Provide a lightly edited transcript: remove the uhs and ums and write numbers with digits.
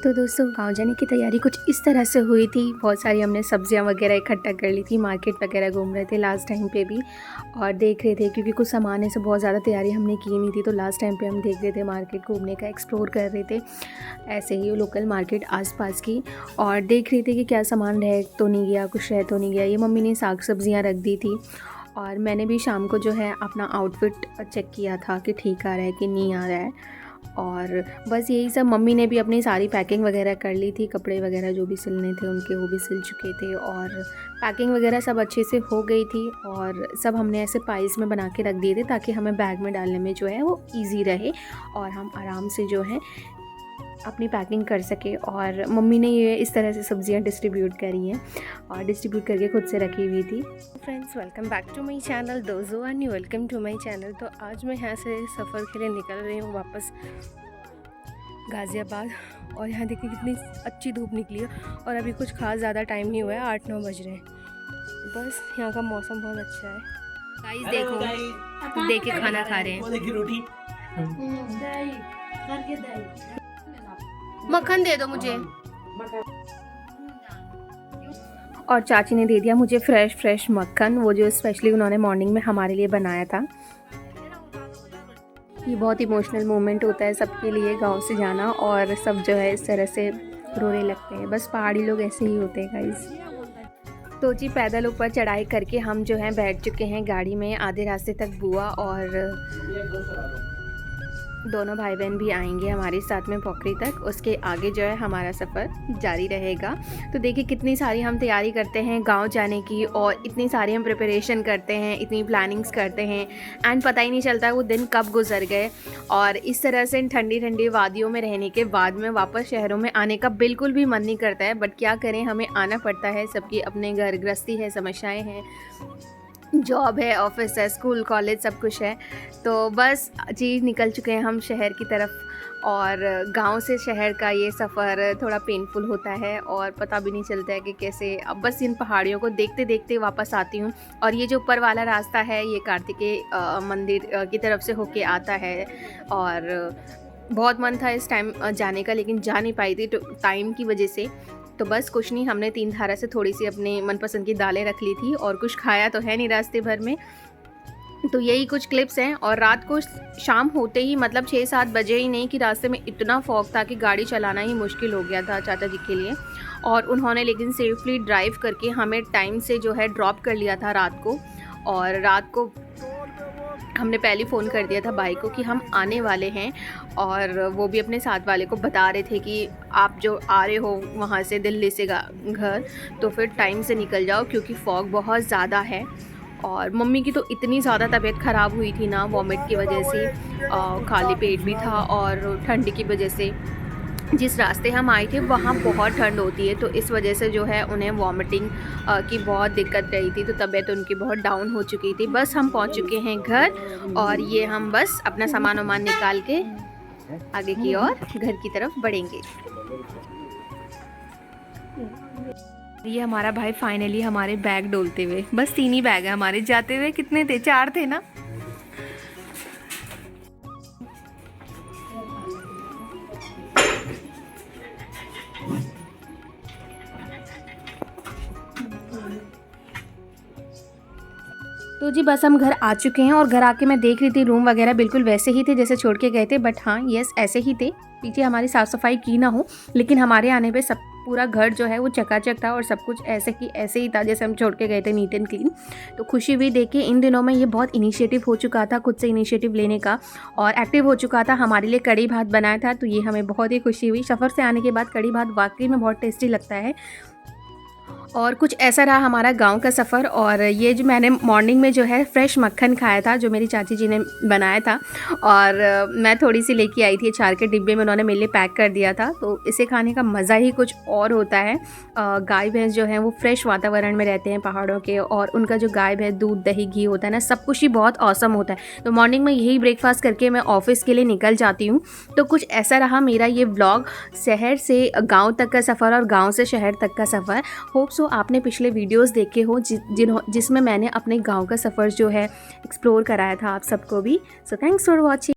तो दोस्तों गांव जाने की तैयारी कुछ इस तरह से हुई थी। बहुत सारी हमने सब्जियां वगैरह इकट्ठा कर ली थी, मार्केट वगैरह घूम रहे थे लास्ट टाइम पे भी और देख रहे थे, क्योंकि कुछ सामान है, सब बहुत ज़्यादा तैयारी हमने की नहीं थी। तो लास्ट टाइम पे हम देख रहे थे, मार्केट घूमने का एक्सप्लोर कर रहे थे, ऐसे ही लोकल मार्केट आसपास की, और देख रहे थे कि क्या सामान रह तो नहीं गया, कुछ रह तो नहीं गया। ये मम्मी ने साग सब्जियाँ रख दी थी और मैंने भी शाम को जो है अपना आउटफिट चेक किया था कि ठीक आ रहा है कि नहीं आ रहा है। और बस यही सब, मम्मी ने भी अपनी सारी पैकिंग वगैरह कर ली थी, कपड़े वगैरह जो भी सिलने थे उनके वो भी सिल चुके थे और पैकिंग वगैरह सब अच्छे से हो गई थी। और सब हमने ऐसे पाइल्स में बना के रख दिए थे ताकि हमें बैग में डालने में जो है वो ईजी रहे और हम आराम से जो है अपनी पैकिंग कर सके। और मम्मी ने ये इस तरह से सब्जियां डिस्ट्रीब्यूट करी हैं और डिस्ट्रीब्यूट करके खुद से रखी हुई थी। Friends, welcome back to my channel, those who are new, welcome to my channel. तो आज मैं यहाँ से सफ़र के लिए निकल रही हूँ वापस गाज़ियाबाद। और यहाँ देखिए कितनी अच्छी धूप निकली है और अभी कुछ खास ज़्यादा टाइम नहीं हुआ है, 8-9 बज रहे हैं। बस यहाँ का मौसम बहुत अच्छा है। गाइस देखो, देख के खाना खा रहे हैं। रोटी मक्खन दे दो मुझे। और चाची ने दे दिया मुझे फ्रेश मक्खन, वो जो स्पेशली उन्होंने मॉर्निंग में हमारे लिए बनाया था। ये बहुत इमोशनल मोमेंट होता है सबके लिए, गांव से जाना, और सब जो है इस तरह से रोने लगते हैं। बस पहाड़ी लोग ऐसे ही होते हैं गाइस। तो जी पैदल ऊपर चढ़ाई करके हम जो है बैठ चुके हैं गाड़ी में। आधे रास्ते तक बुआ और दोनों भाई बहन भी आएंगे हमारे साथ में पोखरी तक। उसके आगे जो है हमारा सफ़र जारी रहेगा। तो देखिए कितनी सारी हम तैयारी करते हैं गांव जाने की, और इतनी सारी हम प्रिपरेशन करते हैं, इतनी प्लानिंग्स करते हैं, एंड पता ही नहीं चलता वो दिन कब गुजर गए। और इस तरह से ठंडी ठंडी वादियों में रहने के बाद में वापस शहरों में आने का बिल्कुल भी मन नहीं करता है, बट क्या करें, हमें आना पड़ता है। सबकी अपने घर गृहस्थी है, समस्याएँ हैं, जॉब है, ऑफिस है, स्कूल कॉलेज सब कुछ है। तो बस जी निकल चुके हैं हम शहर की तरफ। और गांव से शहर का ये सफ़र थोड़ा पेनफुल होता है और पता भी नहीं चलता है कि कैसे। अब बस इन पहाड़ियों को देखते देखते वापस आती हूँ। और ये जो ऊपर वाला रास्ता है ये कार्तिकेय मंदिर की तरफ से होके आता है। और बहुत मन था इस टाइम जाने का, लेकिन जा नहीं पाई थी टाइम की वजह से। तो बस कुछ नहीं, हमने 3 धारा से थोड़ी सी अपने मनपसंद की दालें रख ली थी और कुछ खाया तो है नहीं रास्ते भर में। तो यही कुछ क्लिप्स हैं। और रात को शाम होते ही, मतलब 6-7 बजे ही नहीं कि रास्ते में इतना फॉग था कि गाड़ी चलाना ही मुश्किल हो गया था चाचा जी के लिए। और उन्होंने लेकिन सेफली ड्राइव करके हमें टाइम से जो है ड्रॉप कर लिया था रात को। और रात को हमने पहले फ़ोन कर दिया था भाई को कि हम आने वाले हैं, और वो भी अपने साथ वाले को बता रहे थे कि आप जो आ रहे हो वहाँ से दिल्ली से घर, तो फिर टाइम से निकल जाओ क्योंकि फॉग बहुत ज़्यादा है। और मम्मी की तो इतनी ज़्यादा तबीयत ख़राब हुई थी ना, वॉमिट की वजह से, खाली पेट भी था और ठंड की वजह से। जिस रास्ते हम आए थे वहाँ बहुत ठंड होती है, तो इस वजह से जो है उन्हें वॉमिटिंग की बहुत दिक्कत रही थी। तो तबीयत उनकी बहुत डाउन हो चुकी थी। बस हम पहुँच चुके हैं घर, और ये हम बस अपना सामान वामान निकाल के आगे की ओर घर की तरफ बढ़ेंगे। ये हमारा भाई फाइनली हमारे बैग डोलते हुए, बस 3 ही बैग है हमारे, जाते हुए कितने थे, 4 थे ना। तो जी बस हम घर आ चुके हैं, और घर आके मैं देख रही थी रूम वगैरह बिल्कुल वैसे ही थे जैसे छोड़ के गए थे। बट हाँ, यस, ऐसे ही थे। पीछे हमारी साफ़ सफाई की ना हो, लेकिन हमारे आने पे सब पूरा घर जो है वो चकाचक था और सब कुछ ऐसे की ऐसे ही था जैसे हम छोड़ के गए थे, नीट एंड क्लीन। तो खुशी हुई देख के। इन दिनों में ये बहुत इनिशिएटिव हो चुका था, खुद से इनिशिएटिव लेने का, और एक्टिव हो चुका था। हमारे लिए कड़ी भात बनाया था, तो ये हमें बहुत ही खुशी हुई। सफ़र से आने के बाद कड़ी भात वाकई में बहुत टेस्टी लगता है। और कुछ ऐसा रहा हमारा गांव का सफ़र। और ये जो मैंने मॉर्निंग में जो है फ्रेश मक्खन खाया था, जो मेरी चाची जी ने बनाया था, और मैं थोड़ी सी लेके आई थी, 4 के डिब्बे में उन्होंने मेरे लिए पैक कर दिया था। तो इसे खाने का मज़ा ही कुछ और होता है। गाय भैंस जो है वो फ्रेश वातावरण में रहते हैं पहाड़ों के, और उनका जो गाय भैंस दूध दही घी होता है ना, सब कुछ ही बहुत औसम होता है। तो मॉर्निंग में यही ब्रेकफास्ट करके मैं ऑफिस के लिए निकल जाती हूँ। तो कुछ ऐसा रहा मेरा ये व्लॉग, शहर से गाँव तक का सफ़र और गाँव से शहर तक का सफ़र। होप सो आपने पिछले वीडियोस देखे हो जिसमें मैंने अपने गांव का सफ़र जो है एक्सप्लोर कराया था आप सबको भी। So thanks for watching.